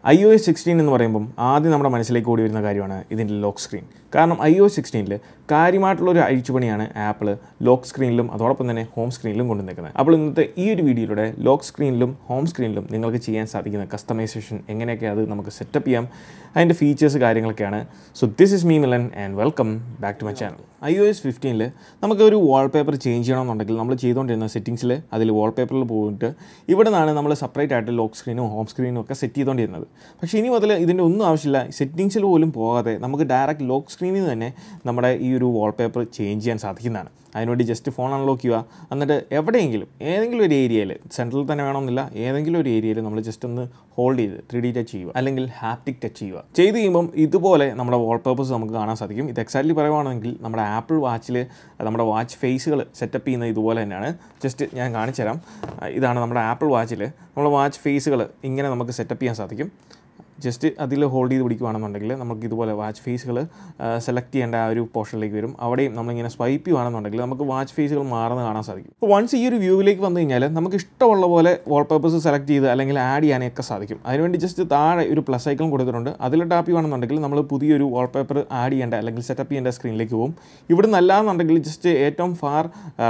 iOS 16 എന്ന് പറയുമ്പോൾ ആദ്യം നമ്മുടെ മനസ്സിലേക്ക് ഓടി വരുന്ന കാര്യമാണ് ഇതിൻ്റെ ലോക്ക് സ്ക്രീൻ. കാരണം iOS 16 കാര്യമായിട്ടുള്ളൊരു അഴിച്ചുപണിയാണ് ആപ്പിൾ ലോക്ക് സ്ക്രീനിലും അതോടൊപ്പം തന്നെ ഹോം സ്ക്രീനിലും കൊണ്ടുവന്നിരിക്കുന്നത്. അപ്പോൾ ഇന്നത്തെ ഈ ഒരു വീഡിയോയിലൂടെ ലോക്ക് സ്ക്രീനിലും ഹോം സ്ക്രീനിലും നിങ്ങൾക്ക് ചെയ്യാൻ സാധിക്കുന്ന കസ്റ്റമൈസേഷൻ എങ്ങനെയൊക്കെ അത് നമുക്ക് സെറ്റപ്പ് ചെയ്യാം, അതിൻ്റെ ഫീച്ചേഴ്സ് കാര്യങ്ങളൊക്കെയാണ്. So this is me Milan and welcome back to my channel. iOS 15 നമുക്ക് ഒരു വാൾപേപ്പർ ചേഞ്ച് ചെയ്യണമെന്നുണ്ടെങ്കിൽ നമ്മൾ ചെയ്തുകൊണ്ടിരുന്ന സെറ്റിംഗ്സിൽ അതിൽ വാൾപേപ്പറിൽ പോയിട്ട് ഇവിടെ നിന്നാണ് നമ്മൾ സെപ്പറേറ്റ് ആയിട്ട് ലോക്ക് സ്ക്രീനും ഹോം സ്ക്രീനും ഒക്കെ സെറ്റ് ചെയ്തുകൊണ്ടിരുന്നത്. പക്ഷേ ഇനി മുതൽ ഇതിൻ്റെ ഒന്നും ആവശ്യമില്ല. സെറ്റിംഗ്സിൽ പോലും പോകാതെ നമുക്ക് ഡയറക്റ്റ് ലോക്ക് സ്ക്രീനിൽ നിന്ന് തന്നെ നമ്മുടെ ഈ ഒരു വാൾപേപ്പർ ചേഞ്ച് ചെയ്യാൻ സാധിക്കുന്നതാണ്. അതിനുവേണ്ടി ജസ്റ്റ് ഫോൺ അൺലോക്ക് ചെയ്യുക, എന്നിട്ട് എവിടെയെങ്കിലും ഏതെങ്കിലും ഒരു ഏരിയയിൽ, സെൻട്രൽ തന്നെ വേണമെന്നില്ല, ഏതെങ്കിലും ഒരു ഏരിയയിൽ നമ്മൾ ജസ്റ്റ് ഒന്ന് ഹോൾഡ് ചെയ്ത് 3D ടച്ച് ചെയ്യുക അല്ലെങ്കിൽ ഹാപ്റ്റിക് ടച്ച് ചെയ്യുക. ചെയ്ത് കഴിയുമ്പം ഇതുപോലെ നമ്മുടെ വാൾപേപ്പേഴ്സ് നമുക്ക് കാണാൻ സാധിക്കും. ഇത് എക്സാക്ട്ലി പറയുകയാണെങ്കിൽ നമ്മുടെ ആപ്പിൾ വാച്ചിൽ നമ്മുടെ വാച്ച് ഫേസുകൾ സെറ്റപ്പ് ചെയ്യുന്നത് ഇതുപോലെ തന്നെയാണ്. ജസ്റ്റ് ഞാൻ കാണിച്ചു തരാം. ഇതാണ് നമ്മുടെ ആപ്പിൾ വാച്ചിൽ നമ്മുടെ വാച്ച് ഫേസുകൾ ഇങ്ങനെ നമുക്ക് സെറ്റപ്പ് ചെയ്യാൻ സാധിക്കും. ജസ്റ്റ് അതിൽ ഹോൾഡ് ചെയ്ത് പിടിക്കുകയാണെന്നുണ്ടെങ്കിൽ നമുക്ക് ഇതുപോലെ വാച്ച് ഫേസുകൾ സെലക്ട് ചെയ്യേണ്ട ആ ഒരു പോർഷനിലേക്ക് വരും. അവിടെയും നമ്മളിങ്ങനെ സ്വൈപ്പ് ചെയ്യുകയാണെന്നുണ്ടെങ്കിൽ നമുക്ക് വാച്ച് ഫേസുകൾ മാറുന്നത് കാണാൻ സാധിക്കും. അപ്പോൾ വൺസ് ഈ ഒരു വ്യൂവിലേക്ക് വന്നു കഴിഞ്ഞാൽ നമുക്ക് ഇഷ്ടമുള്ള പോലെ വാൾപേപ്പേഴ്സ് സെലക്ട് ചെയ്ത് അല്ലെങ്കിൽ ആഡ് ചെയ്യാനൊക്കെ സാധിക്കും. അതിനുവേണ്ടി ജസ്റ്റ് താഴെ ഒരു പ്ലസ് ഐക്കൺ കൊടുത്തിട്ടുണ്ട്. അതിൽ ടാപ്പ് ചെയ്യുകയാണെന്നുണ്ടെങ്കിൽ നമ്മൾ പുതിയൊരു വാൾപേപ്പർ ആഡ് ചെയ്യേണ്ട അല്ലെങ്കിൽ സെറ്റപ്പ് ചെയ്യേണ്ട സ്ക്രീനിലേക്ക് പോകും. ഇവിടെ നല്ലതെന്നുണ്ടെങ്കിൽ ജസ്റ്റ് ഏറ്റവും ഫാർ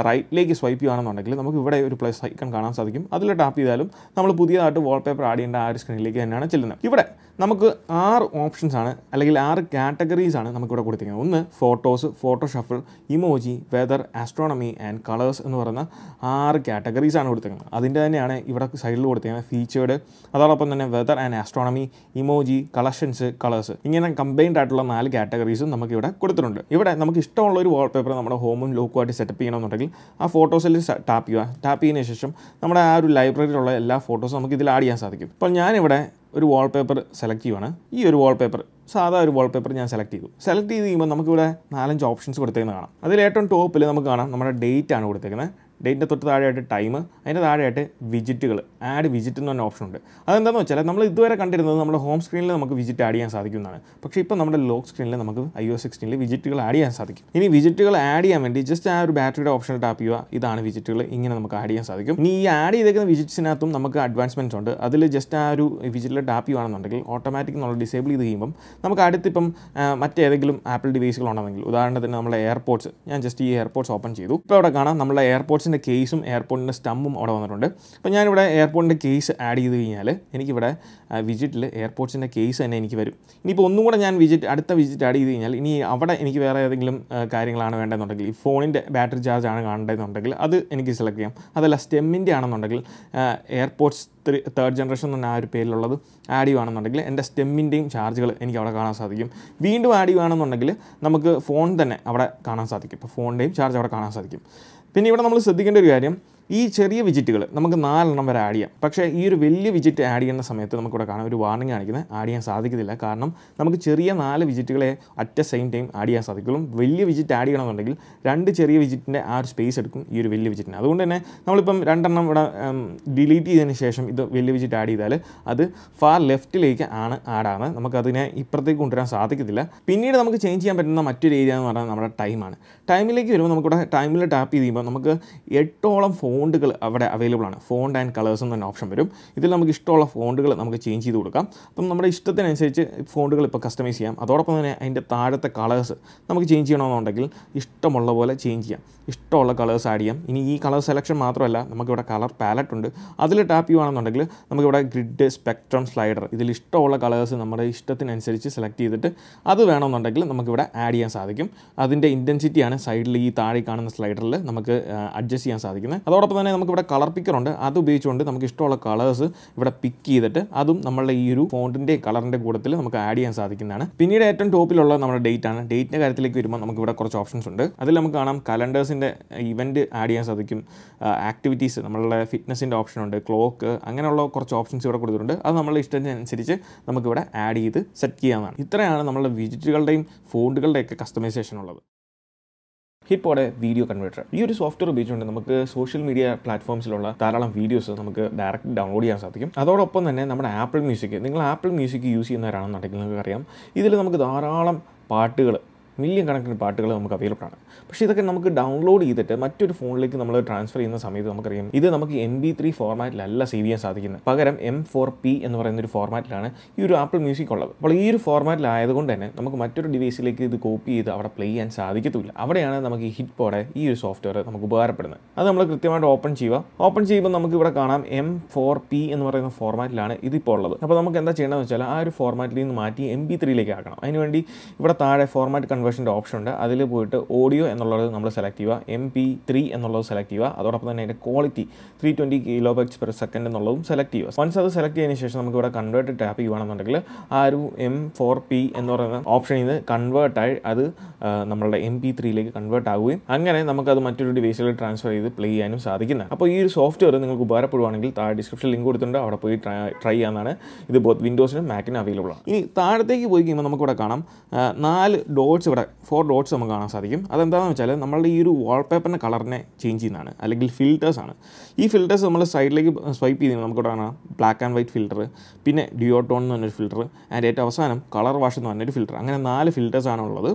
റൈറ്റിലേക്ക് സ്വൈപ്പ് ചെയ്യുകയാണെന്നുണ്ടെങ്കിൽ നമുക്ക് ഇവിടെ ഒരു പ്ലസ് ഐക്കൺ കാണാൻ സാധിക്കും. അതിൽ ടാപ്പ് ചെയ്താലും നമ്മൾ പുതിയതായിട്ട് വാൾപേപ്പർ ആഡ് ചെയ്യേണ്ട ആ ഒരു സ്ക്രീനിലേക്ക് തന്നെയാണ് ചെല്ലുന്നത്. ഇവിടെ നമുക്ക് 6 ഓപ്ഷൻസ് ആണ് അല്ലെങ്കിൽ 6 കാറ്റഗറീസ് ആണ് നമുക്കിവിടെ കൊടുത്തിരിക്കുന്നത്. ഒന്ന് photos, photo shuffle, emoji, weather, astronomy and colours എന്ന് പറയുന്ന 6 കാറ്റഗറീസ് ആണ് കൊടുത്തിരിക്കുന്നത്. അതിൻ്റെ തന്നെയാണ് ഇവിടെ സൈഡിൽ കൊടുത്തിരിക്കുന്നത് ഫീച്ചേർഡ്, അതോടൊപ്പം തന്നെ weather and astronomy, emoji, collections, colours, ഇങ്ങനെ കമ്പൈൻഡ് ആയിട്ടുള്ള 4 കാറ്റഗറീസും നമുക്കിവിടെ കൊടുത്തിട്ടുണ്ട്. ഇവിടെ നമുക്ക് ഇഷ്ടമുള്ള ഒരു വാൾപേപ്പർ നമ്മുടെ ഹോമും ലോക്കുമായിട്ട് സെറ്റപ്പ് ചെയ്യണമെന്നുണ്ടെങ്കിൽ ആ ഫോട്ടോസിൽ ടാപ്പ് ചെയ്യുക. ടാപ്പ് ചെയ്തതിന് ശേഷം നമ്മുടെ ആ ഒരു ലൈബ്രറിയിലുള്ള എല്ലാ ഫോട്ടോസും നമുക്ക് ഇതിൽ ആഡ് ചെയ്യാൻ സാധിക്കും. അപ്പോൾ ഞാനിവിടെ ഒരു വാൾപേപ്പർ സെലക്ട് ചെയ്യുവാണ്. ഈ ഒരു വാൾപേപ്പർ സാധാ ഒരു വാൾപേപ്പർ ഞാൻ സെലക്ട് ചെയ്ത് കഴിയുമ്പോൾ നമുക്കിവിടെ 4-5 ഓപ്ഷൻസ് കൊടുത്തേക്കുന്നത് കാണാം. അതിൽ ഏറ്റവും ടോപ്പിൽ നമുക്ക് കാണാം നമ്മുടെ ഡേറ്റ് ആണ് കൊടുത്തേക്കുന്നത്. ഡേറ്റിൻ്റെ തൊട്ട് താഴെയായിട്ട് ടൈം, അതിൻ്റെ താഴെയായിട്ട് വിജിറ്റുകൾ, ആഡ് വിജിറ്റ് എന്ന് പറഞ്ഞ ഓപ്ഷൻ ഉണ്ട്. അതെന്താണെന്ന് വെച്ചാൽ നമ്മൾ ഇതുവരെ കണ്ടിരുന്നത് നമ്മുടെ ഹോം സ്ക്രീനിൽ നമുക്ക് വിജിറ്റ് ആഡ് ചെയ്യാൻ സാധിക്കുന്നതാണ്. പക്ഷേ ഇപ്പോൾ നമ്മുടെ ലോക്ക് സ്ക്രീനിൽ നമുക്ക് iOS 16 വിജിറ്റുകൾ ആഡ് ചെയ്യാൻ സാധിക്കും. ഇനി വിജിറ്റുകൾ ആഡ് ചെയ്യാൻ വേണ്ടി ജസ്റ്റ് ആ ഒരു ബാറ്ററിയുടെ ഓപ്ഷൻ ടാപ്പ് ചെയ്യുക. ഇതാണ് വിജിറ്റുകൾ, ഇങ്ങനെ നമുക്ക് ആഡ് ചെയ്യാൻ സാധിക്കും. ഇനി ഈ ആഡ് ചെയ്തേക്കുന്ന വിജിറ്റ്സിനകത്തും നമുക്ക് അഡ്വാൻസ്മെൻറ്റ്സ് ഉണ്ട്. അതിൽ ജസ്റ്റ് ആ ഒരു വിജിറ്റിൽ ടാപ്പ് ചെയ്യുകയാണെന്നുണ്ടെങ്കിൽ ഓട്ടോമാറ്റിക് നമ്മൾ ഡിസേബിൾ ചെയ്ത് കഴിയുമ്പം നമുക്ക് അടുത്തിപ്പം മറ്റേതെങ്കിലും ആപ്പിൾ ഡിവൈസുകളുണ്ടെങ്കിൽ, ഉദാഹരണത്തിന് നമ്മളെ എയർപോഡ്സ്, ഞാൻ ജസ്റ്റ് ഈ എയർപോഡ്സ് ഓപ്പൺ ചെയ്തു. ഇപ്പോൾ അവിടെ കാണാം നമ്മളെ എയർപോഡ്സിൻ്റെ കേസും എയർപോർട്ടിൻ്റെ സ്റ്റമ്പും അവിടെ വന്നിട്ടുണ്ട്. അപ്പോൾ ഞാനിവിടെ എയർപോർട്ടിൻ്റെ കേസ് ആഡ് ചെയ്ത് കഴിഞ്ഞാൽ എനിക്കിവിടെ വിജിറ്റിൽ എയർപോർട്സിൻ്റെ കേസ് തന്നെ എനിക്ക് വരും. ഇനിയിപ്പോൾ ഒന്നും കൂടെ ഞാൻ അടുത്ത വിജിറ്റ് ആഡ് ചെയ്ത് കഴിഞ്ഞാൽ ഇനി അവിടെ എനിക്ക് വേറെ ഏതെങ്കിലും കാര്യങ്ങളാണ് വേണ്ടതെന്നുണ്ടെങ്കിൽ, ഈ ഫോണിൻ്റെ ബാറ്ററി ചാർജ് ആണ് കാണേണ്ടതെന്നുണ്ടെങ്കിൽ അത് എനിക്ക് സെലക്ട് ചെയ്യാം. അതല്ല സ്റ്റെമ്മിൻ്റെ ആണെന്നുണ്ടെങ്കിൽ എയർപോർട്സ് 3rd ജനറേഷൻ എന്ന് പറഞ്ഞ ആ ഒരു പേരിലുള്ളത് ആഡ് ചെയ്യുകയാണെന്നുണ്ടെങ്കിൽ എൻ്റെ സ്റ്റെമ്മിൻ്റെയും ചാർജുകൾ എനിക്ക് അവിടെ കാണാൻ സാധിക്കും. വീണ്ടും ആഡ് ചെയ്യുകയാണെന്നുണ്ടെങ്കിൽ നമുക്ക് ഫോൺ തന്നെ അവിടെ കാണാൻ സാധിക്കും. ഇപ്പോൾ ഫോണിൻ്റെയും ചാർജ് അവിടെ കാണാൻ സാധിക്കും. പിന്നെ ഇവിടെ നമ്മൾ ശ്രദ്ധിക്കേണ്ട ഒരു കാര്യം, ഈ ചെറിയ വിജിറ്റുകൾ നമുക്ക് 4 എണ്ണം വരെ ആഡ് ചെയ്യാം. പക്ഷേ ഈ ഒരു വലിയ വിജിറ്റ് ആഡ് ചെയ്യുന്ന സമയത്ത് നമുക്കിവിടെ കാണാൻ ഒരു വാർണിംഗ് കാണിക്കുന്നത് ആഡ് ചെയ്യാൻ സാധിക്കത്തില്ല. കാരണം നമുക്ക് ചെറിയ 4 വിജിറ്റുകളെ അറ്റ് സെയിം ടൈം ആഡ് ചെയ്യാൻ സാധിക്കുള്ളൂ. വലിയ വിജിറ്റ് ആഡ് ചെയ്യണമെന്നുണ്ടെങ്കിൽ 2 ചെറിയ വിജിറ്റിൻ്റെ ആ ഒരു സ്പേസ് എടുക്കും ഈ ഒരു വലിയ വിജിറ്റിന്. അതുകൊണ്ട് തന്നെ നമ്മളിപ്പം 2 എണ്ണം ഇവിടെ ഡിലീറ്റ് ചെയ്തതിന് ശേഷം ഇത് വലിയ വിജിറ്റ് ആഡ് ചെയ്താൽ അത് ഫാർ ലെഫ്റ്റിലേക്ക് ആണ് ആഡാണ്. നമുക്കതിനെ ഇപ്പുറത്തേക്ക് കൊണ്ടുവരാൻ സാധിക്കത്തില്ല. പിന്നീട് നമുക്ക് ചേഞ്ച് ചെയ്യാൻ പറ്റുന്ന മറ്റൊരു ഏരിയ എന്ന് പറയുന്നത് നമ്മുടെ ടൈമാണ്. ടൈമിലേക്ക് വരുമ്പോൾ നമുക്കിവിടെ ടൈമിൽ ടാപ്പ് ചെയ്ത് കഴിയുമ്പോൾ നമുക്ക് 8ഓളം ഫോണ്ടുകൾ അവിടെ അവൈലബിൾ ആണ്. ഫോണ്ട് ആൻഡ് കളേഴ്സ് എന്ന് പറഞ്ഞ ഓപ്ഷൻ വരും. ഇതിൽ നമുക്ക് ഇഷ്ടമുള്ള ഫോണ്ടുകൾ നമുക്ക് ചേഞ്ച് ചെയ്ത് കൊടുക്കാം. അപ്പം നമ്മുടെ ഇഷ്ടത്തിനനുസരിച്ച് ഫോണ്ടുകൾ ഇപ്പോൾ കസ്റ്റമൈസ് ചെയ്യാം. അതോടൊപ്പം തന്നെ അതിൻ്റെ താഴത്തെ കളേഴ്സ് നമുക്ക് ചേഞ്ച് ചെയ്യണമെന്നുണ്ടെങ്കിൽ ഇഷ്ടമുള്ള പോലെ ചേഞ്ച് ചെയ്യാം. ഇഷ്ടമുള്ള കളേഴ്സ് ആഡ് ചെയ്യാം. ഇനി ഈ കളർ സെലക്ഷൻ മാത്രമല്ല, നമുക്കിവിടെ കളർ പാലറ്റ് ഉണ്ട്. അതിൽ ടാപ്പ് ചെയ്യുകയാണെന്നുണ്ടെങ്കിൽ നമുക്കിവിടെ ഗ്രിഡ്, സ്പെക്ട്രം, സ്ലൈഡർ, ഇതിൽ ഇഷ്ടമുള്ള കളേഴ്സ് നമ്മുടെ ഇഷ്ടത്തിനനുസരിച്ച് സെലക്ട് ചെയ്തിട്ട് അത് വേണമെന്നുണ്ടെങ്കിൽ നമുക്കിവിടെ ആഡ് ചെയ്യാൻ സാധിക്കും. അതിൻ്റെ ഇൻറ്റൻസിറ്റിയാണ് സൈഡിൽ ഈ താഴെ കാണുന്ന സ്ലൈഡറിൽ നമുക്ക് അഡ്ജസ്റ്റ് ചെയ്യാൻ സാധിക്കുന്നത്. അതോടൊപ്പം തന്നെ നമുക്കിവിടെ കളർ പിക്കറുണ്ട്. അത് ഉപയോഗിച്ചുകൊണ്ട് നമുക്ക് ഇഷ്ടമുള്ള കളേഴ്സ് ഇവിടെ പിക്ക് ചെയ്തിട്ട് അതും നമ്മളുടെ ഈ ഒരു ഫോണ്ടിൻ്റെ കളറിൻ്റെ കൂട്ടത്തിൽ നമുക്ക് ആഡ് ചെയ്യാൻ സാധിക്കുന്നതാണ്. പിന്നീട് ഏറ്റവും ടോപ്പിലുള്ള നമ്മുടെ ഡേറ്റ് ആണ്. ഡേറ്റിൻ്റെ കാര്യത്തിലേക്ക് വരുമ്പോൾ നമുക്കിവിടെ കുറച്ച് ഓപ്ഷൻസ് ഉണ്ട്. അതിൽ നമുക്ക് കാണാം കലണ്ടേഴ്സിൻ്റെ ഇവൻറ്റ് ആഡ് ചെയ്യാൻ സാധിക്കും. ആക്ടിവിറ്റീസ്, നമ്മളുടെ ഫിറ്റ്നസിൻ്റെ ഓപ്ഷൻ ഉണ്ട്, ക്ലോക്ക്, അങ്ങനെയുള്ള കുറച്ച് ഓപ്ഷൻസ് ഇവിടെ കൊടുത്തിട്ടുണ്ട്. അത് നമ്മളുടെ ഇഷ്ടത്തിനനുസരിച്ച് നമുക്കിവിടെ ആഡ് ചെയ്ത് സെറ്റ് ചെയ്യാവുന്നതാണ്. ഇത്രയാണ് നമ്മളുടെ വിജിറ്റുകളുടെയും ഫോണ്ടുകളുടെയൊക്കെ കസ്റ്റമൈസേഷൻ ഉള്ളത്. ഹിപ്പോടെ വീഡിയോ കൺവേർട്ടർ ഈ ഒരു സോഫ്റ്റ്വെയർ ഉപയോഗിച്ചുകൊണ്ട് നമുക്ക് സോഷ്യൽ മീഡിയ പ്ലാറ്റ്ഫോംസിലുള്ള ധാരാളം വീഡിയോസ് നമുക്ക് ഡയറക്റ്റ് ഡൗൺലോഡ് ചെയ്യാൻ സാധിക്കും. അതോടൊപ്പം തന്നെ നമ്മുടെ ആപ്പിൾ മ്യൂസിക്, നിങ്ങൾ ആപ്പിൾ മ്യൂസിക് യൂസ് ചെയ്യുന്നവരാണെന്നുണ്ടെങ്കിൽ നിങ്ങൾക്ക് അറിയാം, ഇതിൽ നമുക്ക് ധാരാളം പാട്ടുകൾ മില്യൺ കണക്കിന് പാട്ടുകൾ നമുക്ക് അവൈലബിൾ ആണ്. പക്ഷേ ഇതൊക്കെ നമുക്ക് ഡൗൺലോഡ് ചെയ്തിട്ട് മറ്റൊരു ഫോണിലേക്ക് നമ്മൾ ട്രാൻസ്ഫർ ചെയ്യുന്ന സമയത്ത് നമുക്കറിയാം ഇത് നമുക്ക് MP3 ഫോർമാറ്റിലല്ല സേവ് ചെയ്യാൻ സാധിക്കുന്നത്. പകരം M4P എന്ന് പറയുന്ന ഒരു ഫോർമാറ്റിലാണ് ഈ ഒരു ആപ്പിൾ മ്യൂസിക് ഉള്ളത്. അപ്പോൾ ഈ ഒരു ഫോർമാറ്റിലായതുകൊണ്ട് തന്നെ നമുക്ക് മറ്റൊരു ഡിവൈസിലേക്ക് ഇത് കോപ്പി ചെയ്ത് അവിടെ പ്ലേ ചെയ്യാൻ സാധിക്കത്തില്ല. അവിടെയാണ് നമുക്ക് ഈ ഹിറ്റ്പോടെ ഈ ഒരു സോഫ്റ്റ്വെയർ നമുക്ക് ഉപകാരപ്പെടുന്നത്. അത് നമ്മൾ കൃത്യമായിട്ട് ഓപ്പൺ ചെയ്യുമ്പോൾ നമുക്ക് ഇവിടെ കാണാം M4P എന്ന് പറയുന്ന ഫോർമാറ്റിലാണ് ഇതിപ്പോൾ ഉള്ളത്. അപ്പോൾ നമുക്ക് എന്താ ചെയ്യേണ്ടതെന്ന് വെച്ചാൽ ആ ഒരു ഫോർമാറ്റിൽ നിന്ന് മാറ്റി MP3യിലേക്ക് ആക്കണം. അതിനുവേണ്ടി ഇവിടെ താഴെ ഫോർമാറ്റ് കൺവേർഷൻ്റെ ഓപ്ഷൻ ഉണ്ട്. അതിൽ പോയിട്ട് ഓഡിയോ എന്നുള്ളത് നമ്മൾ സെലക്ട് ചെയ്യുക, MP3 എന്നുള്ളത് സെലക്ട് ചെയ്യുക. അതോടൊപ്പം തന്നെ അതിൻ്റെ ക്വാളിറ്റി 320 kbps എന്നുള്ളതും സെലക്ട് ചെയ്യുക. വൺസ് അത് സെലക്ട് ചെയ്തതിന് ശേഷം നമുക്ക് ഇവിടെ കൺവേർട്ട് ടാപ്പ് ചെയ്യുകയാണെന്നുണ്ടെങ്കിൽ ആ ഒരു M4P എന്ന് പറയുന്ന ഓപ്ഷനിൽ നിന്ന് കൺവേർട്ടായി അത് നമ്മളുടെ MP3യിലേക്ക് കൺവേർട്ട് ആവുകയും അങ്ങനെ നമുക്കത് മറ്റൊരു ഡിവൈസിൽ ട്രാൻസ്ഫർ ചെയ്ത് പ്ലേ ചെയ്യാനും സാധിക്കുന്നതാണ്. അപ്പോൾ ഈ ഒരു സോഫ്റ്റ്വെയർ നിങ്ങൾക്ക് ഉപകാരപ്പെടുവാണെങ്കിൽ താഴെ ഡിസ്ക്രിപ്ഷൻ ലിങ്ക് കൊടുത്തിട്ടുണ്ട്, അവിടെ പോയി ട്രൈ ചെയ്യാനാണ്. ഇത് ബോത്ത് വിൻഡോസിനും മാക്കിനും അവൈലബിൾ ആണ്. ഇനി താഴത്തേക്ക് പോയി കഴിയുമ്പോൾ നമുക്കിവിടെ കാണാം 4 ഡോട്ട്സ്, ഇവിടെ 4 ഡോട്ട്സ് നമുക്ക് കാണാൻ സാധിക്കും. അതെന്താണെന്ന് വെച്ചാൽ നമ്മളുടെ ഈ ഒരു വാൾപേപ്പറിൻ്റെ കളറിനെ ചേഞ്ച് ചെയ്യുന്നതാണ്, അല്ലെങ്കിൽ ഫിൽറ്റേഴ്സാണ്. ഈ ഫിൽറ്റേഴ്സ് നമ്മൾ സൈഡിലേക്ക് സ്വൈപ്പ് ചെയ്യുമ്പോൾ നമുക്കിവിടെ കാണാം ബ്ലാക്ക് ആൻഡ് വൈറ്റ് ഫിൽറ്റർ, പിന്നെ ഡ്യൂട്ടോൺ എന്ന് പറഞ്ഞൊരു ഫിൽറ്റർ, ആൻഡ് ഏറ്റവും അവസാനം കളർ വാഷ് എന്ന് പറഞ്ഞൊരു ഫിൽറ്റർ. അങ്ങനെ 4 ഫിൽറ്റേഴ്സാണ് ഉള്ളത്.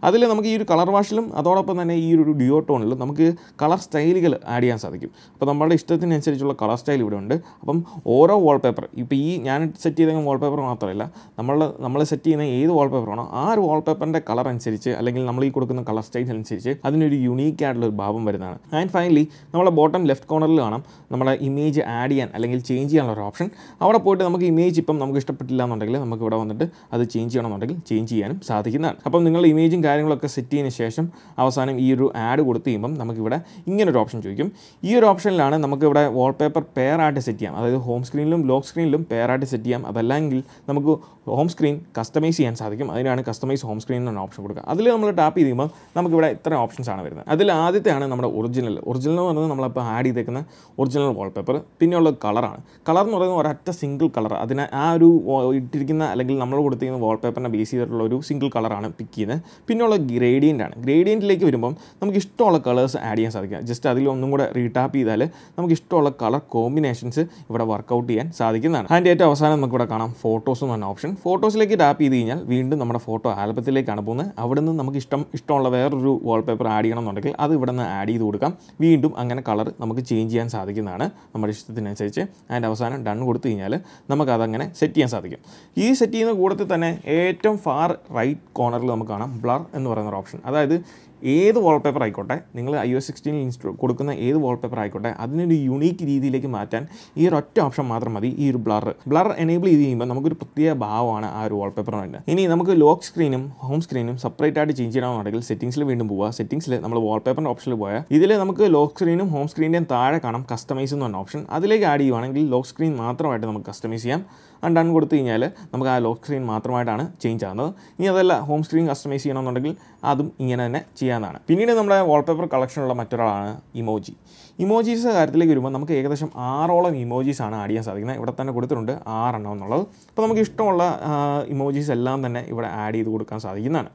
അതിൽ നമുക്ക് ഈ ഒരു കളർ വാഷിലും അതോടൊപ്പം തന്നെ ഈ ഒരു ഡ്യൂട്ടോണിലും നമുക്ക് കളർ സ്റ്റൈലുകൾ ആഡ് ചെയ്യാൻ സാധിക്കും. അപ്പോൾ നമ്മുടെ ഇഷ്ടത്തിനനുസരിച്ചുള്ള കളർ സ്റ്റൈൽ ഇവിടെ ഉണ്ട്. അപ്പം ഓരോ വാൾപേപ്പർ, ഇപ്പോൾ ഈ ഞാൻ സെറ്റ് ചെയ്ത വാൾപേപ്പർ മാത്രമല്ല, നമ്മൾ സെറ്റ് ചെയ്യുന്ന ഏത് വാൾപേപ്പറാണോ ആ ഒരു വാൾപേപ്പറിൻ്റെ കളർ അനുസരിച്ച് അല്ലെങ്കിൽ നമ്മൾ ഈ കൊടുക്കുന്ന കളർ സ്റ്റൈൽ അനുസരിച്ച് അതിനൊരു യുണീക്ക് ആയിട്ടുള്ള ഒരു ഭാവം വരുന്നതാണ്. ആൻഡ് ഫൈനലി നമ്മളെ ബോട്ടം ലെഫ്റ്റ് കോർണറിൽ കാണാം നമ്മളെ ഇമേജ് ആഡ് ചെയ്യാൻ അല്ലെങ്കിൽ ചേഞ്ച് ചെയ്യാനുള്ള ഒരു ഓപ്ഷൻ. അവിടെ പോയിട്ട് നമുക്ക് ഇമേജ് ഇപ്പം നമുക്ക് ഇഷ്ടപ്പെട്ടില്ല എന്നുണ്ടെങ്കിൽ നമുക്ക് ഇവിടെ വന്നിട്ട് അത് ചേഞ്ച് ചെയ്യണമെന്നുണ്ടെങ്കിൽ ചേഞ്ച് ചെയ്യാനും സാധിക്കുന്നതാണ്. അപ്പം നിങ്ങളുടെ ഇമേജും കാര്യങ്ങളൊക്കെ സെറ്റ് ചെയ്തതിന് ശേഷം അവസാനം ഈ ഒരു ആഡ് കൊടുത്ത് കഴിയുമ്പം നമുക്കിവിടെ ഇങ്ങനൊരു ഓപ്ഷൻ ചോദിക്കും. ഈ ഒരു ഓപ്ഷനിലാണ് നമുക്കിവിടെ വാൾപേപ്പർ പെയറായിട്ട് സെറ്റ് ചെയ്യാം. അതായത് ഹോം സ്ക്രീനിലും ലോക്ക് സ്ക്രീനിലും പെയറായിട്ട് സെറ്റ് ചെയ്യാം. അതല്ലെങ്കിൽ നമുക്ക് ഹോം സ്ക്രീൻ കസ്റ്റമൈസ് ചെയ്യാൻ സാധിക്കും. അതിനാണ് കസ്റ്റമൈസ് ഹോം സ്ക്രീൻ എന്ന ഓപ്ഷൻ കൊടുക്കുക. അതിൽ നമ്മൾ ടാപ്പ് ചെയ്യുമ്പോൾ നമുക്കിവിടെ ഇത്ര ഓപ്ഷൻസ് ആണ് വരുന്നത്. അതിൽ ആദ്യത്തെയാണ് നമ്മുടെ ഒറിജിനൽ എന്ന് പറയുന്നത് നമ്മളിപ്പോൾ ആഡ് ചെയ്തേക്കുന്ന ഒറിജിനൽ വാൾപേപ്പർ. പിന്നെയുള്ള കളറാണ്. കളർ എന്ന് പറയുന്നത് ഒരൊറ്റ സിംഗിൾ കളർ, അതിനെ ആ ഒരു ഇട്ടിരിക്കുന്ന അല്ലെങ്കിൽ നമ്മൾ കൊടുത്തിരിക്കുന്ന വാൾപേപ്പറിനെ ബേസ് ചെയ്തിട്ടുള്ള ഒരു സിംഗിൾ കളറാണ് പിക്ക് ചെയ്യുന്നത്. പിന്നെയുള്ള ഗ്രേഡിയൻ്റ് ആണ്. ഗ്രേഡിയൻറ്റിലേക്ക് വരുമ്പം നമുക്ക് ഇഷ്ടമുള്ള കളേഴ്സ് ആഡ് ചെയ്യാൻ സാധിക്കും. ജസ്റ്റ് അതിൽ ഒന്നും കൂടെ റീടാപ്പ് ചെയ്താൽ നമുക്ക് ഇഷ്ടമുള്ള കളർ കോമ്പിനേഷൻസ് ഇവിടെ വർക്കൗട്ട് ചെയ്യാൻ സാധിക്കുന്നതാണ്. അതിൻ്റെ ഏറ്റവും അവസാനം നമുക്കിവിടെ കാണാം ഫോട്ടോസ് എന്ന് പറഞ്ഞ ഓപ്ഷൻ. ഫോട്ടോസിലേക്ക് ടാപ്പ് ചെയ്ത് കഴിഞ്ഞാൽ വീണ്ടും നമ്മുടെ ഫോട്ടോ ആൽബത്തിലേക്കാണ് പോകുന്നത്. അവിടെ നിന്ന് നമുക്ക് ഇഷ്ടമുള്ള വേറൊരു വാൾപേപ്പർ ആഡ് ചെയ്യണമെന്നുണ്ടെങ്കിൽ അത് ഇവിടെ നിന്ന് ആഡ് ചെയ്ത് കൊടുക്കാം. വീണ്ടും അങ്ങനെ കളർ നമുക്ക് ചേഞ്ച് ചെയ്യാൻ സാധിക്കുന്നതാണ് നമ്മുടെ ഇഷ്ടത്തിനനുസരിച്ച്. അതിൻ്റെ അവസാനം ഡൺ കൊടുത്തു കഴിഞ്ഞാൽ നമുക്കതങ്ങനെ സെറ്റ് ചെയ്യാൻ സാധിക്കും. ഈ സെറ്റ് ചെയ്യുന്ന കൂട്ടത്തിൽ തന്നെ ഏറ്റവും ഫാർ റൈറ്റ് കോർണറിൽ നമുക്ക് കാണാം ബ്ലർ എന്ന് പറയുന്ന ഒരു ഓപ്ഷൻ. അതായത് ഏത് വാൾപേപ്പർ ആയിക്കോട്ടെ, നിങ്ങൾ iOS 16 കൊടുക്കുന്ന ഏത് വാൾപേപ്പർ ആയിക്കോട്ടെ, അതിനൊരു യുണീക്ക് രീതിയിലേക്ക് മാറ്റാൻ ഈ ഒരു ഒറ്റ ഓപ്ഷൻ മാത്രം മതി. ഈ ഒരു ബ്ലർ എനേബിൾ ചെയ്ത് കഴിയുമ്പോൾ നമുക്കൊരു പ്രത്യേക ഭാവമാണ് ആ ഒരു വാൾപേപ്പറിന് വേണ്ടത്. ഇനി നമുക്ക് ലോക്ക് സ്ക്രീനും ഹോം സ്ക്രീനും സെപ്പറേറ്റ് ആയിട്ട് ചേഞ്ച് ചെയ്യണമെന്നുണ്ടെങ്കിൽ സെറ്റിംഗ്സിൽ വീണ്ടും പോവുക. സെറ്റിംഗ്സിൽ നമ്മൾ വാൾപേപ്പറിൻ്റെ ഓപ്ഷനിൽ പോയാൽ ഇതിൽ നമുക്ക് ലോക്ക് സ്ക്രീനും ഹോം സ്ക്രീൻ്റെയും താഴെ കാണാം കസ്റ്റമൈസ് എന്ന് പറഞ്ഞ ഓപ്ഷൻ. അതിലേക്ക് ആഡ് ചെയ്യുവാണെങ്കിൽ ലോക്ക് സ്ക്രീൻ മാത്രമായിട്ട് നമുക്ക് കസ്റ്റമൈസ് ചെയ്യാം. ഡൺ കൊടുത്തു കഴിഞ്ഞാൽ നമുക്ക് ആ ലോക്ക് സ്ക്രീൻ മാത്രമായിട്ടാണ് ചേഞ്ച് ആകുന്നത്. ഇനി അതല്ല ഹോം സ്ക്രീൻ കസ്റ്റമൈസ് ചെയ്യണമെന്നുണ്ടെങ്കിൽ അതും ഇങ്ങനെ തന്നെ ചെയ്യാവുന്നതാണ്. പിന്നീട് നമ്മുടെ വാൾപേപ്പർ കളക്ഷനുള്ള മറ്റൊരാളാണ് ഇമോജീസ് കാര്യത്തിലേക്ക് വരുമ്പോൾ നമുക്ക് ഏകദേശം 6ഓളം ഇമോജീസ് ആണ് ആഡ് ചെയ്യാൻ സാധിക്കുന്നത്. ഇവിടെ തന്നെ കൊടുത്തിട്ടുണ്ട് 6 എണ്ണം എന്നുള്ളത്. അപ്പോൾ നമുക്ക് ഇഷ്ടമുള്ള ഇമോജീസ് എല്ലാം തന്നെ ഇവിടെ ആഡ് ചെയ്ത് കൊടുക്കാൻ സാധിക്കുന്നതാണ്.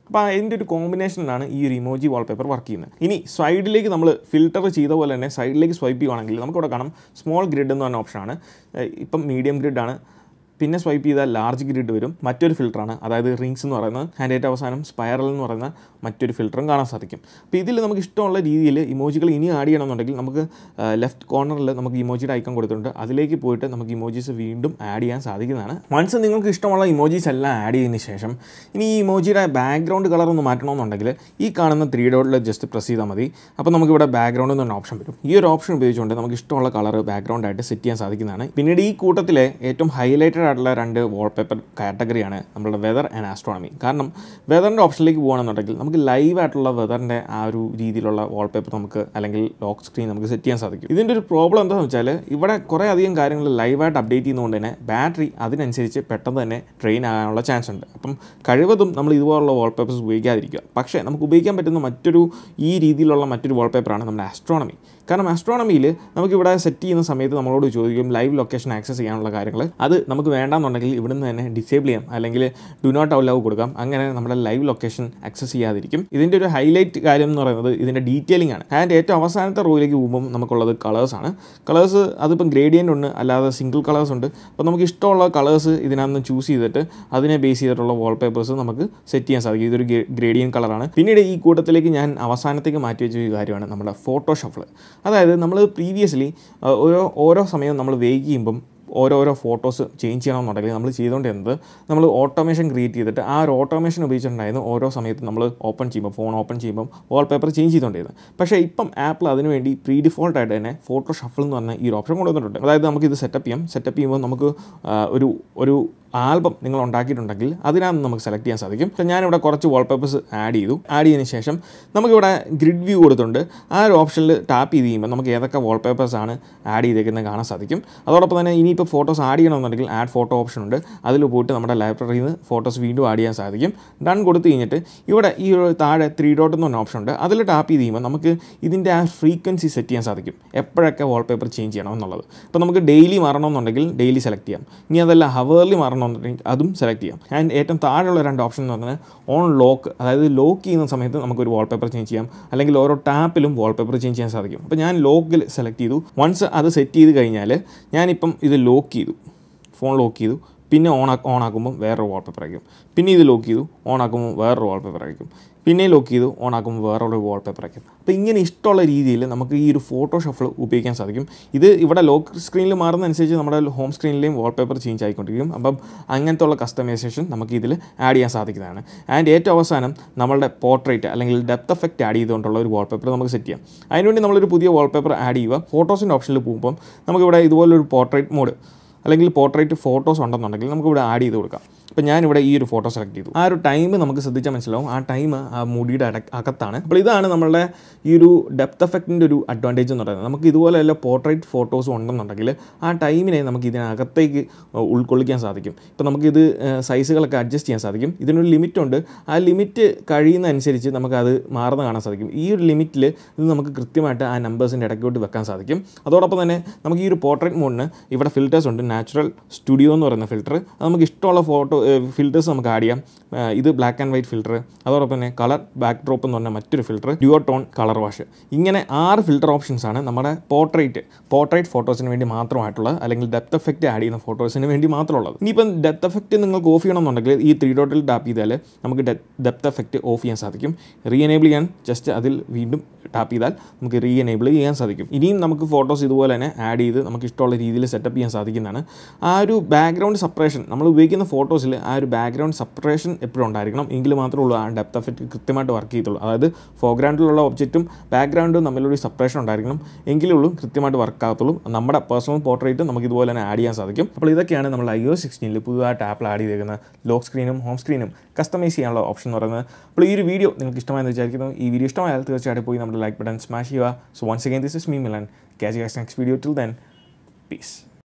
അപ്പോൾ അതിൻ്റെ ഒരു കോമ്പിനേഷനിലാണ് ഈ ഒരു ഇമോജി വാൾപേപ്പർ വർക്ക് ചെയ്യുന്നത്. ഇനി സൈഡിലേക്ക് നമ്മൾ ഫിൽറ്റർ ചെയ്ത പോലെ തന്നെ സൈഡിലേക്ക് സ്വൈപ്പ് ചെയ്യുകയാണെങ്കിൽ നമുക്കിവിടെ കാണാം സ്മോൾ ഗ്രിഡ് എന്ന് പറഞ്ഞ ഓപ്ഷനാണ്. ഇപ്പം മീഡിയം ഗ്രിഡാണ്. പിന്നെ സ്വൈപ്പ് ചെയ്താൽ ലാർജ് ഗ്രിഡ് വരും. മറ്റൊരു ഫിൽറ്ററാണ്, അതായത് റിങ്സ് എന്ന് പറയുന്നത്. അതിൻ്റെ ഏറ്റവും അവസാനം സ്പൈറൽ എന്ന് പറയുന്ന മറ്റൊരു ഫിൽറ്ററും കാണാൻ സാധിക്കും. അപ്പോൾ ഇതിൽ നമുക്ക് ഇഷ്ടമുള്ള രീതിയിൽ ഇമോജികൾ ഇനി ആഡ് ചെയ്യണമെന്നുണ്ടെങ്കിൽ നമുക്ക് ലെഫ്റ്റ് കോർണറിൽ നമുക്ക് ഇമോജിയുടെ ഐക്കൺ കൊടുത്തിട്ടുണ്ട്. അതിലേക്ക് പോയിട്ട് നമുക്ക് ഇമോജീസ് വീണ്ടും ആഡ് ചെയ്യാൻ സാധിക്കുന്നതാണ്. വൺസ് നിങ്ങൾക്ക് ഇഷ്ടമുള്ള ഇമോജീസ് എല്ലാം ആഡ് ചെയ്തതിന് ശേഷം ഇനി ഈ ഇമോജിയുടെ ബാക്ക്ഗ്രൗണ്ട് കളർ ഒന്ന് മാറ്റണമെന്നുണ്ടെങ്കിൽ ഈ കാണുന്ന 3 ഡോട്ടിൽ ജസ്റ്റ് പ്രസ് ചെയ്താൽ മതി. അപ്പോൾ നമുക്കിവിടെ ബാക്ക്ഗ്രൗണ്ട് എന്ന് പറഞ്ഞ ഓപ്ഷൻ വരും. ഈ ഒരു ഓപ്ഷൻ ഉപയോഗിച്ചുകൊണ്ട് നമുക്ക് ഇഷ്ടമുള്ള കളർ ബാക്ക്ഗ്രൗണ്ടായിട്ട് സെറ്റ് ചെയ്യാൻ സാധിക്കുന്നതാണ്. പിന്നീട് ഈ കൂട്ടത്തിലെ ഏറ്റവും ഹൈലൈറ്റഡ് ആയിട്ടുള്ള 2 വാൾപേപ്പർ കാറ്റഗറിയാണ് നമ്മുടെ വെതർ ആൻഡ് ആസ്ട്രോണമി. കാരണം വെതറിൻ്റെ ഓപ്ഷനിലേക്ക് പോകുകയാണെന്നുണ്ടെങ്കിൽ നമുക്ക് ലൈവായിട്ടുള്ള വെതറിൻ്റെ ആ ഒരു രീതിയിലുള്ള വാൾപേപ്പർ നമുക്ക് അല്ലെങ്കിൽ ലോക്ക് സ്ക്രീൻ നമുക്ക് സെറ്റ് ചെയ്യാൻ സാധിക്കും. ഇതിൻ്റെ ഒരു പ്രോബ്ലം എന്താണെന്ന് വെച്ചാൽ ഇവിടെ കുറേ അധികം കാര്യങ്ങൾ ലൈവായിട്ട് അപ്ഡേറ്റ് ചെയ്യുന്നതുകൊണ്ട് തന്നെ ബാറ്ററി അതിനനുസരിച്ച് പെട്ടെന്ന് തന്നെ ഡ്രെയിൻ ആകാനുള്ള ചാൻസ് ഉണ്ട്. അപ്പം കഴിവതും നമ്മൾ ഇതുപോലുള്ള വാൾപേപ്പേഴ്സ് ഉപയോഗിക്കാതിരിക്കുക. പക്ഷേ നമുക്ക് ഉപയോഗിക്കാൻ പറ്റുന്ന ഈ രീതിയിലുള്ള മറ്റൊരു വാൾപേപ്പറാണ് നമ്മുടെ ആസ്ട്രോണമി. കാരണം ആസ്ട്രോണമിയിൽ നമുക്കിവിടെ സെറ്റ് ചെയ്യുന്ന സമയത്ത് നമ്മളോട് ചോദിക്കും ലൈവ് ലൊക്കേഷൻ ആക്സസ് ചെയ്യാനുള്ള കാര്യങ്ങൾ. അത് നമുക്ക് വേണ്ടാന്നുണ്ടെങ്കിൽ ഇവിടുന്ന് തന്നെ ഡിസേബിൾ ചെയ്യാം, അല്ലെങ്കിൽ ഡു നോട്ട് അലൗ കൊടുക്കാം. അങ്ങനെ നമ്മുടെ ലൈവ് ലൊക്കേഷൻ ആക്സസ് ചെയ്യാതിരിക്കും. ഇതിൻ്റെ ഒരു ഹൈലൈറ്റ് കാര്യം എന്ന് പറയുന്നത് ഇതിൻ്റെ ഡീറ്റെയിലിംഗ് ആണ്. ആൻഡ് ഏറ്റവും അവസാനത്തെ റോയിലേക്ക് പോകുമ്പോൾ നമുക്കുള്ളത് കളേഴ്സാണ്. കളേഴ്സ് അതിപ്പം ഗ്രേഡിയൻ്റ് ഉണ്ട്, അല്ലാതെ സിംഗിൾ കളേഴ്സ് ഉണ്ട്. അപ്പോൾ നമുക്ക് ഇഷ്ടമുള്ള കളേഴ്സ് ഇതിനകത്ത് ചൂസ് ചെയ്തിട്ട് അതിനെ ബേസ് ചെയ്തിട്ടുള്ള വാൾപേപ്പേഴ്സ് നമുക്ക് സെറ്റ് ചെയ്യാൻ സാധിക്കും. ഇതൊരു ഗ്രേഡിയൻ കളറാണ്. പിന്നീട് ഈ കൂട്ടത്തിലേക്ക് ഞാൻ അവസാനത്തേക്ക് മാറ്റി വെച്ച ഒരു കാര്യമാണ് നമ്മുടെ ഫോട്ടോ ഷഫിൾ. അതായത് നമ്മൾ പ്രീവിയസ്ലി ഓരോ സമയം നമ്മൾ വെയിറ്റ് ചെയ്യുമ്പം ഓരോരോ ഫോട്ടോസ് ചേഞ്ച് ചെയ്യണമെന്നുണ്ടെങ്കിൽ നമ്മൾ ചെയ്തുകൊണ്ടിരുന്നത് നമ്മൾ ഓട്ടോമേഷൻ ക്രിയേറ്റ് ചെയ്തിട്ട് ആ ഒരു ഓട്ടോമേഷൻ ഉപയോഗിച്ചിട്ടുണ്ടായിരുന്നു ഓരോ സമയത്തും നമ്മൾ ഫോൺ ഓപ്പൺ ചെയ്യുമ്പം വാൾപേപ്പർ ചേഞ്ച് ചെയ്തുകൊണ്ടിരുന്നത്. പക്ഷേ ഇപ്പം ആപ്പിൾ അതിനുവേണ്ടി പ്രീ ഡിഫോൾട്ടായിട്ട് തന്നെ ഫോട്ടോ ഷഫിൾ എന്ന് പറഞ്ഞ ഈ ഒരു ഓപ്ഷൻ കൊണ്ടുവന്നിട്ടുണ്ട്. അതായത് നമുക്കിത് സെറ്റപ്പ് ചെയ്യുമ്പോൾ നമുക്ക് ഒരു ആൽബം നിങ്ങൾ ഉണ്ടാക്കിയിട്ടുണ്ടെങ്കിൽ അതിനകത്ത് നമുക്ക് സെലക്ട് ചെയ്യാൻ സാധിക്കും. പക്ഷേ ഞാനിവിടെ കുറച്ച് വാൾപേപ്പേഴ്സ് ആഡ് ചെയ്തതിന് ശേഷം നമുക്കിവിടെ ഗ്രിഡ് വ്യൂ കൊടുത്തിട്ടുണ്ട്. ആ ഒരു ഓപ്ഷനിൽ ടാപ്പ് ചെയ്ത് കഴിയുമ്പോൾ നമുക്ക് ഏതൊക്കെ വാൾപേപ്പേഴ്സാണ് ആഡ് ചെയ്തേക്കുന്നത് കാണാൻ സാധിക്കും. അതോടൊപ്പം തന്നെ ഇനിയിപ്പോൾ ഫോട്ടോസ് ആഡ് ചെയ്യണമെന്നുണ്ടെങ്കിൽ ആഡ് ഫോട്ടോ ഓപ്ഷൻ ഉണ്ട്. അതിൽ പോയിട്ട് നമ്മുടെ ലൈബ്രറിയിൽ നിന്ന് ഫോട്ടോസ് വീണ്ടും ആഡ് ചെയ്യാൻ സാധിക്കും. ഡൺ കൊടുത്തു കഴിഞ്ഞിട്ട് ഇവിടെ ഈ ഒരു താഴെ 3 ഡോട്ട് എന്ന് പറഞ്ഞ ഓപ്ഷൻ ഉണ്ട്. അതിൽ ടാപ്പ് ചെയ്ത് കഴിയുമ്പോൾ നമുക്ക് ഇതിൻ്റെ ആ ഫ്രീക്വൻസി സെറ്റ് ചെയ്യാൻ സാധിക്കും, എപ്പോഴൊക്കെ വാൾപേപ്പർ ചേഞ്ച് ചെയ്യണം എന്നുള്ളത്. ഇപ്പോൾ നമുക്ക് ഡെയിലി മാറണമെന്നുണ്ടെങ്കിൽ ഡെയിലി സെലക്ട് ചെയ്യാം. ഇനി അതല്ല ഹവേർലി മാറണമെന്നുണ്ടെങ്കിൽ അതും സെലക്ട് ചെയ്യാം. ആൻഡ് ഏറ്റവും താഴെയുള്ള 2 ഓപ്ഷൻ എന്ന് പറഞ്ഞാൽ ഓൺ ലോക്ക്, അതായത് ലോക്ക് ചെയ്യുന്ന സമയത്ത് നമുക്കൊരു വാൾപേപ്പർ ചേഞ്ച് ചെയ്യാം, അല്ലെങ്കിൽ ഓരോ ടാപ്പിലും വാൾപേപ്പർ ചേഞ്ച് ചെയ്യാൻ സാധിക്കും. അപ്പോൾ ഞാൻ ലോക്കിൽ സെലക്ട് ചെയ്തു. വൺസ് അത് സെറ്റ് ചെയ്ത് കഴിഞ്ഞാൽ ഞാനിപ്പം ഇത് ലോക്ക് ചെയ്തു, ഫോൺ ലോക്ക് ചെയ്തു. പിന്നെ ഓൺ ആക്കുമ്പോൾ വേറൊരു വാൾപേപ്പർ ആയിരിക്കും. പിന്നെ ഇത് ലോക്ക് ചെയ്തു, ഓൺ ആക്കുമ്പോൾ വേറൊരു വാൾപേപ്പർ ആയിരിക്കും. പിന്നെ ലോക്ക് ചെയ്തു, ഓൺ ആക്കുമ്പോൾ വേറൊരു വാൾപേപ്പർ ആയിരിക്കും. അപ്പോൾ ഇങ്ങനെ ഇഷ്ടമുള്ള രീതിയിൽ നമുക്ക് ഈ ഒരു ഫോട്ടോ ഷഫിൾ ഉപയോഗിക്കാൻ സാധിക്കും. ഇത് ഇവിടെ ലോക്ക് സ്ക്രീനിൽ മാറുന്നതനുസരിച്ച് നമ്മുടെ ഹോം സ്ക്രീനിലെയും വാൾപേപ്പർ ചേഞ്ച് ആയിക്കൊണ്ടിരിക്കും. അപ്പം അങ്ങനത്തെ ഉള്ള കസ്റ്റമൈസേഷൻ നമുക്ക് ഇതിൽ ആഡ് ചെയ്യാൻ സാധിക്കുന്നതാണ്. ആൻഡ് ഏറ്റവും അവസാനം നമ്മളുടെ പോർട്രേറ്റ് അല്ലെങ്കിൽ ഡെപ്ത് എഫക്റ്റ് ആഡ് ചെയ്തുകൊണ്ടുള്ള ഒരു വാൾപേപ്പർ നമുക്ക് സെറ്റ് ചെയ്യാം. അതിനുവേണ്ടി നമ്മളൊരു പുതിയ വാൾപേപ്പർ ആഡ് ചെയ്യുക. ഫോട്ടോസിൻ്റെ ഓപ്ഷനിൽ പോകുമ്പം നമുക്കിവിടെ ഇതുപോലൊരു പോർട്രേറ്റ് മോഡ് അല്ലെങ്കിൽ പോർട്രേറ്റ് ഫോട്ടോസ് ഉണ്ടെന്നുണ്ടെങ്കിൽ നമുക്കിവിടെ ആഡ് ചെയ്ത് കൊടുക്കാം. അപ്പോൾ ഞാനിവിടെ ഈ ഒരു ഫോട്ടോ സെലക്ട് ചെയ്തു. ആ ഒരു ടൈം നമുക്ക് ശ്രദ്ധിച്ചാൽ മനസ്സിലാവും, ആ ടൈം ആ മുടിയുടെ അകത്താണ്. അപ്പോൾ ഇതാണ് നമ്മളുടെ ഈ ഒരു ഡെപ്ത് എഫക്റ്റിൻ്റെ ഒരു അഡ്വാൻറ്റേജ് എന്ന് പറയുന്നത്. നമുക്ക് ഇതുപോലെയുള്ള പോർട്രേറ്റ് ഫോട്ടോസ് ഉണ്ടെന്നുണ്ടെങ്കിൽ ആ ടൈമിനെ നമുക്ക് ഇതിനകത്തേക്ക് ഉൾക്കൊള്ളിക്കാൻ സാധിക്കും. ഇപ്പോൾ നമുക്കിത് സൈസുകളൊക്കെ അഡ്ജസ്റ്റ് ചെയ്യാൻ സാധിക്കും. ഇതിനൊരു ലിമിറ്റുണ്ട്. ആ ലിമിറ്റ് കഴിയുന്നതനുസരിച്ച് നമുക്കത് മാറുന്ന കാണാൻ സാധിക്കും. ഈ ഒരു ലിമിറ്റിൽ ഇത് നമുക്ക് കൃത്യമായിട്ട് ആ നമ്പേഴ്സിൻ്റെ ഇടയ്ക്കോട്ട് വെക്കാൻ സാധിക്കും. അതോടൊപ്പം തന്നെ നമുക്ക് ഈ ഒരു പോർട്രേറ്റ് മോഡിന് ഇവിടെ ഫിൽറ്റേഴ്സ് ഉണ്ട്. നാച്ചുറൽ സ്റ്റുഡിയോ എന്ന് പറയുന്ന ഫിൽറ്റർ, അത് നമുക്ക് ഇഷ്ടമുള്ള ഫിൽറ്റേഴ്സ് നമുക്ക് ആഡ് ചെയ്യാം. ഇത് ബ്ലാക്ക് ആൻഡ് വൈറ്റ് ഫിൽറ്റർ, അതോടൊപ്പം തന്നെ കളർ ബാക്ക് ഡ്രോപ്പ് എന്ന് പറഞ്ഞ മറ്റൊരു ഫിൽറ്റർ, ഡ്യുവോട്ടോൺ കളർ വാഷ്. ഇങ്ങനെ 6 ഫിൽറ്റർ ഓപ്ഷൻസ് ആണ് നമ്മുടെ പോർട്രേറ്റ് ഫോട്ടോസിന് വേണ്ടി മാത്രമായിട്ടുള്ള, അല്ലെങ്കിൽ ഡെപ്ത് എഫക്റ്റ് ആഡ് ചെയ്യുന്ന ഫോട്ടോസിന് വേണ്ടി മാത്രമുള്ളത്. ഇനിയിപ്പം ഡെപ്ത് എഫക്റ്റ് നിങ്ങൾക്ക് ഓഫ് ചെയ്യണമെന്നുണ്ടെങ്കിൽ ഈ 3 ഡോട്ടിൽ ടാപ്പ് ചെയ്താൽ നമുക്ക് ഡെപ്ത് എഫക്റ്റ് ഓഫ് ചെയ്യാൻ സാധിക്കും. റീ എനേബിൾ ചെയ്യാൻ ജസ്റ്റ് അതിൽ വീണ്ടും ടാപ്പ് ചെയ്താൽ നമുക്ക് റീ എനേബിൾ ചെയ്യാൻ സാധിക്കും. ഇനിയും നമുക്ക് ഫോട്ടോസ് ഇതുപോലെ തന്നെ ആഡ് ചെയ്ത് നമുക്ക് ഇഷ്ടമുള്ള രീതിയിൽ സെറ്റപ്പ് ചെയ്യാൻ സാധിക്കുന്നതാണ്. ആ ഒരു ബാക്ക്ഗ്രൗണ്ട് സെപ്പറേഷൻ നമ്മൾ ഉപയോഗിക്കുന്ന ഫോട്ടോസിൽ ആ ഒരു ബാക്ക്ഗ്രൗണ്ട് സെപ്പറേഷൻ എപ്പോഴും ഉണ്ടായിരിക്കണം. എങ്കിൽ മാത്രമേ ഉള്ളൂ ആ ഡെപ്ത് എഫക്റ്റ് കൃത്യമായിട്ട് വർക്ക് ചെയ്യത്തുള്ളൂ. അതായത് ഫോർഗ്രൗണ്ടിലുള്ള ഒബ്ജക്റ്റും ബാക്ക്ഗ്രൗണ്ടും തമ്മിലൊരു സെപ്പറേഷൻ ഉണ്ടായിരിക്കണം, എങ്കിലേ ഉള്ളൂ കൃത്യമായിട്ട് വർക്ക് ആകത്തുള്ളൂ. നമ്മുടെ പേഴ്സണൽ പോർട്രേറ്റ് നമുക്ക് ഇതുപോലെ തന്നെ ആഡ് ചെയ്യാൻ സാധിക്കും. അപ്പോൾ ഇതൊക്കെയാണ് നമ്മൾ iOS 16 പുതുതായിട്ട് ആപ്പിൾ ആഡ് ചെയ്തേക്കുന്ന ലോക്ക് സ്ക്രീനും ഹോം സ്ക്രീനും കസ്റ്റമൈസ് ചെയ്യാനുള്ള ഓപ്ഷൻ എന്ന് പറയുന്നത്. അപ്പോൾ ഈ ഒരു വീഡിയോ നിങ്ങൾക്ക് ഇഷ്ടമായെന്ന് വിചാരിക്കുന്നു. ഈ വീഡിയോ ഇഷ്ടമായാൽ തീർച്ചയായിട്ടും പോയി നമ്മുടെ ലൈക്ക് ബട്ടൺ സ്മാഷ് ചെയ്യുക. So once again this is me Milan. Catch you guys next video. Till then, peace.